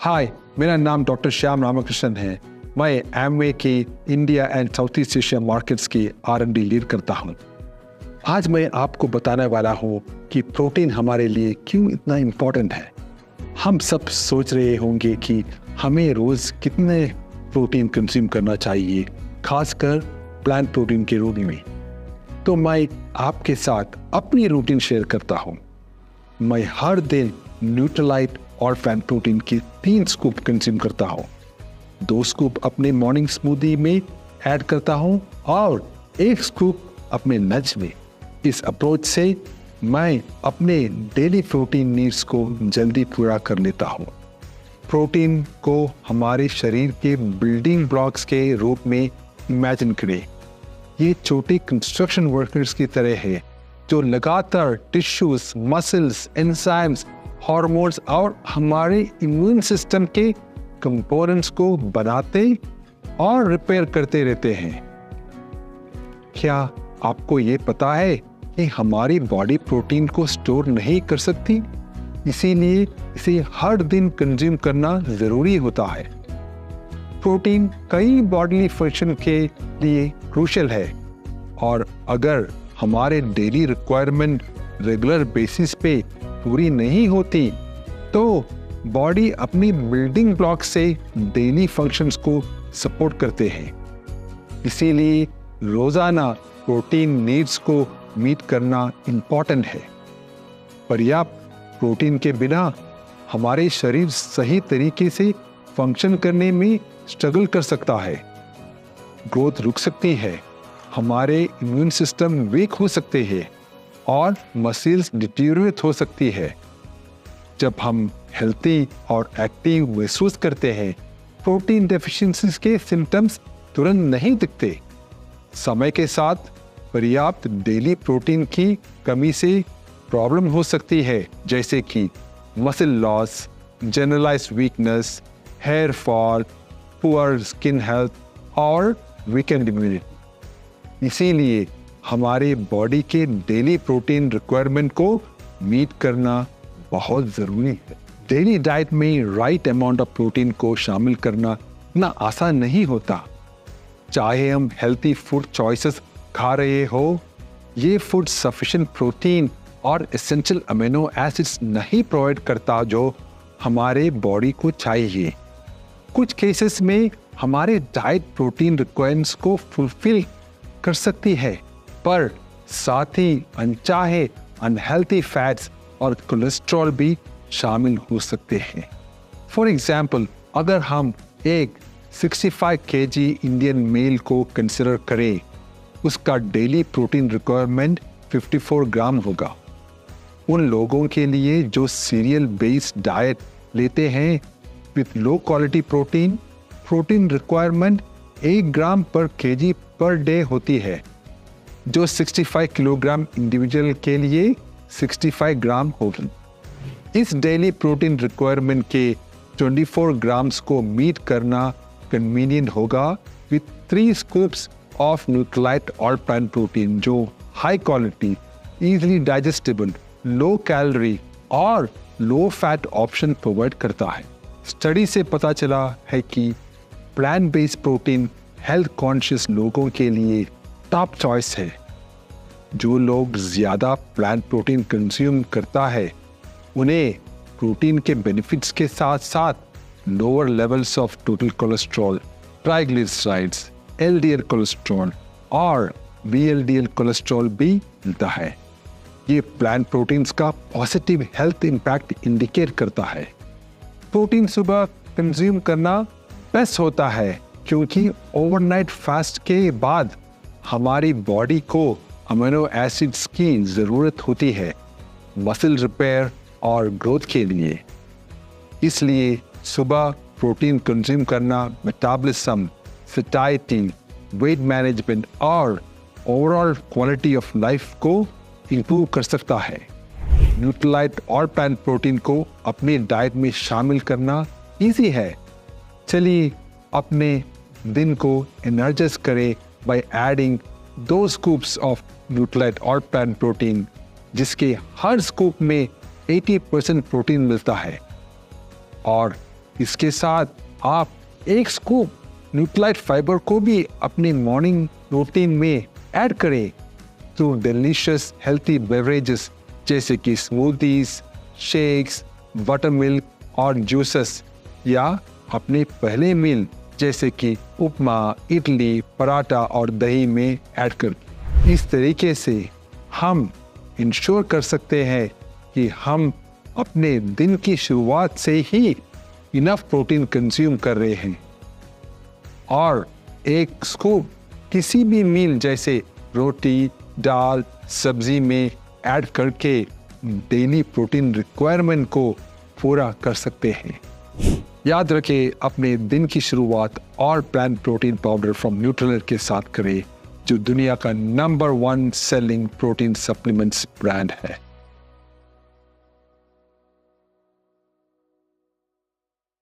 हाय, मेरा नाम डॉक्टर श्याम रामकृष्णन है। मैं एमवे की India and south east Asia markets की R&D लीड करता हूँ। आज मैं आपको बताने वाला हूँ कि प्रोटीन हमारे लिए क्यों इतना इम्पोर्टेंट है। हम सब सोच रहे होंगे कि हमें रोज़ कितने प्रोटीन कंज्यूम करना चाहिए, खासकर प्लांट प्रोटीन के रूप में। तो मैं आपके साथ अपनी रूटीन शेयर करता हूँ। मैं हर दिन न्यूट्रलाइट और प्लांट प्रोटीन की 3 स्कूप कंज्यूम करता हूँ। 2 स्कूप अपने मॉर्निंग स्मूदी में ऐड करता हूँ और 1 स्कूप अपने लंच में। इस अप्रोच से मैं अपने डेली प्रोटीन नीड्स को जल्दी पूरा कर लेता हूँ। प्रोटीन को हमारे शरीर के बिल्डिंग ब्लॉक्स के रूप में इमेजिन करें। ये छोटे कंस्ट्रक्शन वर्कर्स की तरह है जो लगातार टिश्यूज, मसल्स, एंजाइम्स, हार्मोन्स और हमारे इम्यून सिस्टम के कंपोनेंट्स को बनाते और रिपेयर करते रहते हैं। क्या आपको ये पता है कि हमारी बॉडी प्रोटीन को स्टोर नहीं कर सकती, इसीलिए इसे हर दिन कंज्यूम करना जरूरी होता है। प्रोटीन कई बॉडी फंक्शन के लिए क्रूशियल है और अगर हमारे डेली रिक्वायरमेंट रेगुलर बेसिस पे पूरी नहीं होती तो बॉडी अपनी बिल्डिंग ब्लॉक से डेली फंक्शंस को सपोर्ट करते हैं। इसीलिए रोजाना प्रोटीन नीड्स को मीट करना इम्पॉर्टेंट है। पर्याप्त प्रोटीन के बिना हमारे शरीर सही तरीके से फंक्शन करने में स्ट्रगल कर सकता है, ग्रोथ रुक सकती है, हमारे इम्यून सिस्टम वीक हो सकते हैं और मसल्स डिटीरियोरेट हो सकती है। जब हम हेल्थी और एक्टिव महसूस करते हैं, प्रोटीन डेफिशिएंसीज के सिम्टम्स तुरंत नहीं दिखते। समय के साथ पर्याप्त डेली प्रोटीन की कमी से प्रॉब्लम हो सकती है, जैसे कि muscle loss, generalised weakness, hair fall, poor skin health और वीकेंड इम्यूनिटी। इसीलिए हमारे बॉडी के डेली प्रोटीन रिक्वायरमेंट को मीट करना बहुत ज़रूरी है। डेली डाइट में राइट अमाउंट ऑफ प्रोटीन को शामिल करना इतना आसान नहीं होता। चाहे हम हेल्थी फूड चॉइसेस खा रहे हो, ये फूड सफिशिएंट प्रोटीन और एसेंशियल अमीनो एसिड्स नहीं प्रोवाइड करता जो हमारे बॉडी को चाहिए। कुछ केसेस में हमारे डाइट प्रोटीन रिक्वायरमेंट्स को फुलफिल कर सकती है, पर साथ ही अनचाहे अनहेल्थी फैट्स और कोलेस्ट्रॉल भी शामिल हो सकते हैं। फॉर एग्जाम्पल, अगर हम एक 65 kg इंडियन मेल को कंसिडर करें, उसका डेली प्रोटीन रिक्वायरमेंट 54 ग्राम होगा। उन लोगों के लिए जो सीरियल बेस्ड डाइट लेते हैं with low quality protein requirement 1 ग्राम पर kg पर डे होती है, जो 65 किलोग्राम इंडिविजुअल के लिए 65 ग्राम होगी। इस डेली प्रोटीन रिक्वायरमेंट के 24 ग्राम्स को मीट करना कन्वीनियंट होगा विथ 3 स्कूप्स ऑफ न्यूट्रलाइट और प्लांट प्रोटीन, जो high quality, easily digestible, low calorie और लो फैट ऑप्शन प्रोवाइड करता है। स्टडी से पता चला है कि plant based protein health conscious लोगों के लिए टॉप चॉइस है। जो लोग ज़्यादा प्लांट प्रोटीन कंज्यूम करता है, उन्हें प्रोटीन के बेनिफिट्स के साथ साथ lower levels of total cholesterol, triglycerides, LDL cholesterol और VLDL कोलेस्ट्रॉल भी मिलता है। ये प्लांट प्रोटीन्स का पॉजिटिव हेल्थ इम्पैक्ट इंडिकेट करता है। प्रोटीन सुबह कंज्यूम करना बेस्ट होता है, क्योंकि ओवरनाइट फास्ट के बाद हमारी बॉडी को अमीनो एसिड्स की ज़रूरत होती है मसल रिपेयर और ग्रोथ के लिए। इसलिए सुबह प्रोटीन कंज्यूम करना मेटाबॉलिज्म, सैटिस्फैक्टी, वेट मैनेजमेंट और ओवरऑल क्वालिटी ऑफ लाइफ को इंप्रूव कर सकता है। न्यूट्रलाइट और प्लांट प्रोटीन को अपनी डाइट में शामिल करना इजी है। चलिए अपने दिन को एनर्जाइज करें by adding 2 scoops of Nutrilite और प्लांट प्रोटीन, जिसके हर स्कूप में 80% प्रोटीन मिलता है। और इसके साथ आप एक स्कूप न्यूट्रीलाइट फाइबर को भी अपने मॉर्निंग रूटीन में ऐड करें थ्रू डिलीशियस हेल्थी बेवरेजेस जैसे कि स्मूदीज, शेक्स, बटर मिल्क और जूसेस, या अपने पहले मील जैसे कि उपमा, इडली, पराठा और दही में ऐड कर। इस तरीके से हम इंश्योर कर सकते हैं कि हम अपने दिन की शुरुआत से ही इनफ प्रोटीन कंज्यूम कर रहे हैं, और एक स्कूप किसी भी मील जैसे रोटी, दाल, सब्जी में ऐड करके डेली प्रोटीन रिक्वायरमेंट को पूरा कर सकते हैं। याद रखें, अपने दिन की शुरुआत और plant protein powder from Nutrilite के साथ करें, जो दुनिया का number 1 selling protein supplements brand है।